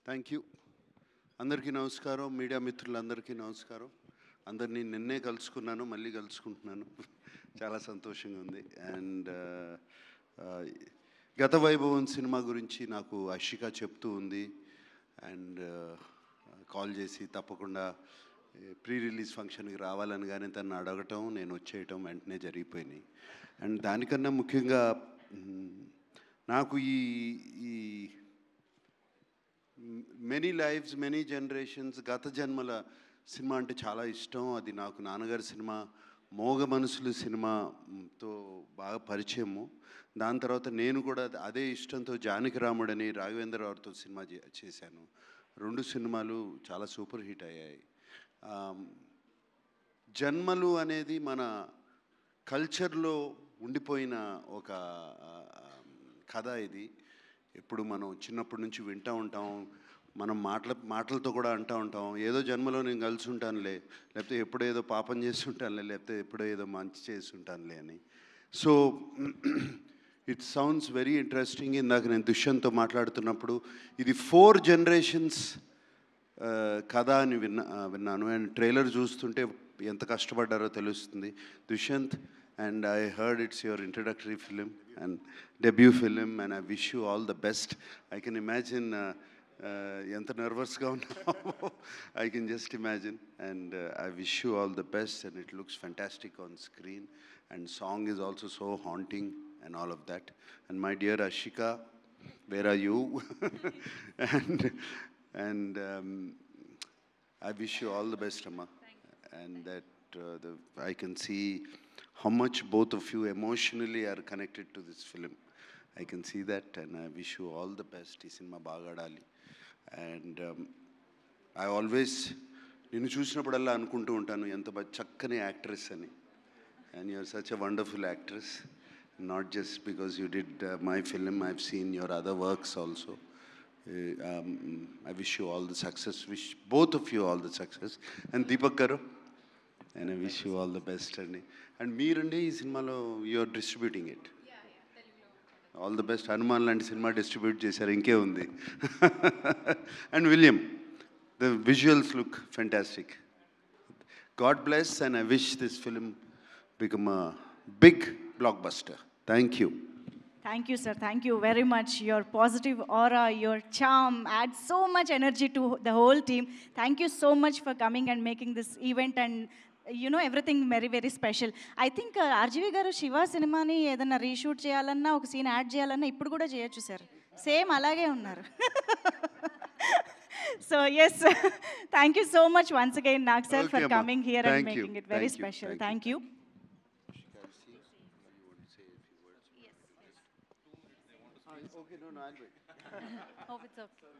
Thank you. అందరికీ నమస్కారం. Media మిత్రులందరికీ నమస్కారం. అందరినీ నిన్నే కలుసుకున్నాను, మళ్ళీ కలుసుకుంటున్నాను. చాలా సంతోషంగా ఉంది. అండ్ గత వైభవం సినిమా గురించి నాకు అషిక చెప్తూ ఉంది. అండ్ కాల్ చేసి తప్పకుండా ప్రీ రిలీజ్ ఫంక్షన్కి రావాలని కానీ తను అడగటం, నేను వచ్చేయటం వెంటనే జరిగిపోయినాయి. అండ్ దానికన్నా ముఖ్యంగా నాకు ఈ మెనీ లైఫ్స్ మెనీ జనరేషన్స్ గత జన్మల సినిమా అంటే చాలా ఇష్టం. అది నాకు నాన్నగారి సినిమా మోగ మనసులు సినిమాతో బాగా పరిచయము. దాని తర్వాత నేను కూడా అదే ఇష్టంతో జానకిరాముడని రాఘవేంద్రరావుతో సినిమా చేశాను. 2 సినిమాలు చాలా సూపర్ హిట్ అయ్యాయి. జన్మలు అనేది మన కల్చర్లో ఉండిపోయిన ఒక కథ. ఇది ఎప్పుడు మనం చిన్నప్పటి నుంచి వింటూ ఉంటాం. మనం మాటలతో కూడా అంటూ ఉంటాం, ఏదో జన్మలో నేను కలిసి ఉంటానులే, లేకపోతే ఎప్పుడో ఏదో పాపం చేసి ఉంటానులే, లేకపోతే ఎప్పుడో ఏదో మంచి చేసి ఉంటానులే అని. So it sounds very interesting. ఇందాక నేను దుష్యంత్తో మాట్లాడుతున్నప్పుడు ఇది 4 జనరేషన్స్ కథ అని విన్నాను. అండ్ ట్రైలర్ చూస్తుంటే ఎంత కష్టపడ్డారో తెలుస్తుంది. Dushyant, and I heard it's your introductory film and debut film, and I wish you all the best. I can imagine ఎంత నర్వస్గా ఉన్నామో I can just imagine, and I wish you all the best, and it looks fantastic on screen, and song is also so haunting and all of that. And my dear Ashika, where are you? and I wish you all the best, Amma. And that I can see how much both of you emotionally are connected to this film. I can see that, and I wish you all the best. Ee cinema baga adali. And I always ninnu chusinappudalla anukuntu untanu enta chakkani actress ani, and you are such a wonderful actress. Not just because you did my film, I've seen your other works also. I wish you all the success, wish both of you all the success. And Deepak garu, and I wish you all the best. And మీరండి ఈ సినిమాలో you are distributing it. All the best. Hanuman లాంటి సినిమా distribute చేశారు, ఇంకే ఉంది. And William, the visuals look fantastic. God bless, and I wish this film become a big blockbuster. Thank you. Thank you, sir. Thank you very much. Your positive aura, your charm adds so much energy to the whole team. Thank you so much for coming and making this event and everything very very special. I think RGV garu Shiva cinema ni edanna reshoot cheyalanna oka scene add cheyalanna ippudu kuda cheyochu sir. Same alage unnaru. So yes, thank you so much once again Nag sir for coming here and making it very special. Thank you. Okay, no, I'll wait. Hope it's okay.